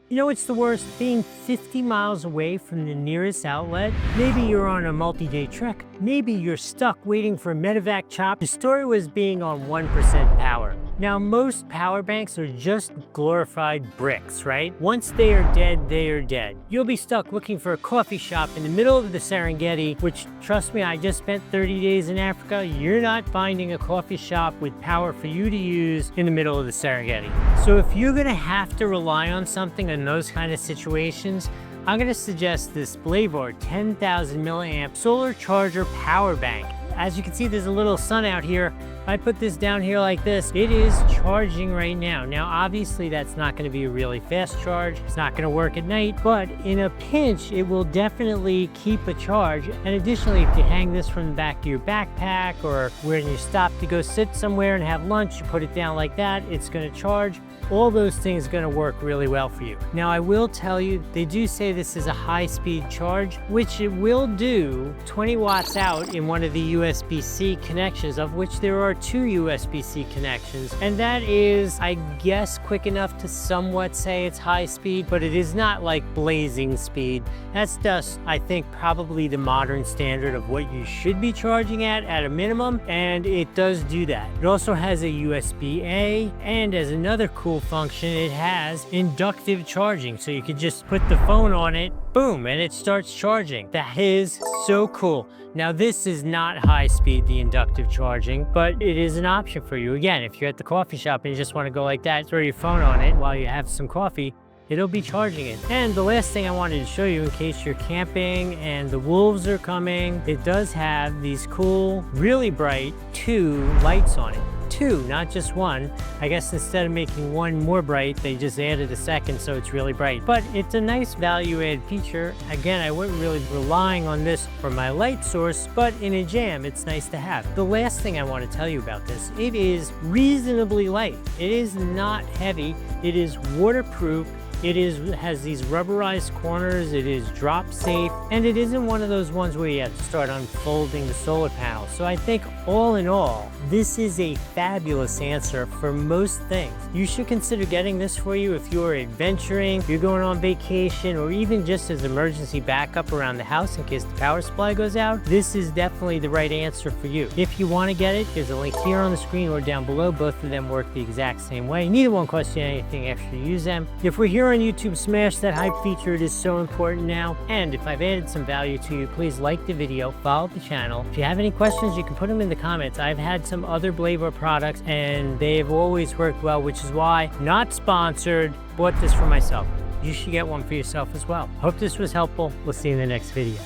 You know what's the worst? Being 50 miles away from the nearest outlet. Maybe you're on a multi-day trek. Maybe you're stuck waiting for a medevac chop. The story was being on 1% power. Now, most power banks are just glorified bricks, right? Once they are dead, they are dead. You'll be stuck looking for a coffee shop in the middle of the Serengeti, which, trust me, I just spent 30 days in Africa. You're not finding a coffee shop with power for you to use in the middle of the Serengeti. So if you're gonna have to rely on something in those kind of situations, I'm gonna suggest this BLAVOR 10,000 milliamp solar charger power bank. As you can see, there's a little sun out here. I put this down here like this. It is charging right now. Now, obviously, that's not going to be a really fast charge. It's not going to work at night, but in a pinch, it will definitely keep a charge. And additionally, if you hang this from the back of your backpack or when you stop to go sit somewhere and have lunch, you put it down like that, it's going to charge. All those things are going to work really well for you. Now, I will tell you, they do say this is a high-speed charge, which it will do 20 watts out in one of the USB-C connections, of which there are 2 USB-C connections. And that is, I guess, quick enough to somewhat say it's high speed, but it is not like blazing speed. That's just, I think, probably the modern standard of what you should be charging at a minimum, and it does do that. It also has a USB-A, and as another cool function, it has inductive charging, so you can just put the phone on it, boom, and it starts charging. That is so cool. Now, this is not high speed, the inductive charging, but it is an option for you. Again, if you're at the coffee shop and you just want to go like that, throw your phone on it while you have some coffee, it'll be charging it. And the last thing I wanted to show you, in case you're camping and the wolves are coming, it does have these cool, really bright 2 lights on it. 2, not just 1. I guess instead of making 1 more bright, they just added a second, so it's really bright. But it's a nice value-add feature. Again, I wasn't really relying on this for my light source, but in a jam, it's nice to have. The last thing I want to tell you about this, it is reasonably light. It is not heavy. It is waterproof. It has these rubberized corners, it is drop safe, and it isn't one of those ones where you have to start unfolding the solar panels. So I think all in all, this is a fabulous answer for most things. You should consider getting this for you if you're adventuring, you're going on vacation, or even just as emergency backup around the house in case the power supply goes out. This is definitely the right answer for you. If you want to get it, there's a link here on the screen or down below. Both of them work the exact same way. Neither one costs you anything extra to use them. If we're here on YouTube, smash that hype feature. It is so important now. And if I've added some value to you, please like the video, follow the channel. If you have any questions, you can put them in the comments. I've had some other BLAVOR products and they've always worked well, which is why, not sponsored, bought this for myself. You should get one for yourself as well. Hope this was helpful. We'll see you in the next video.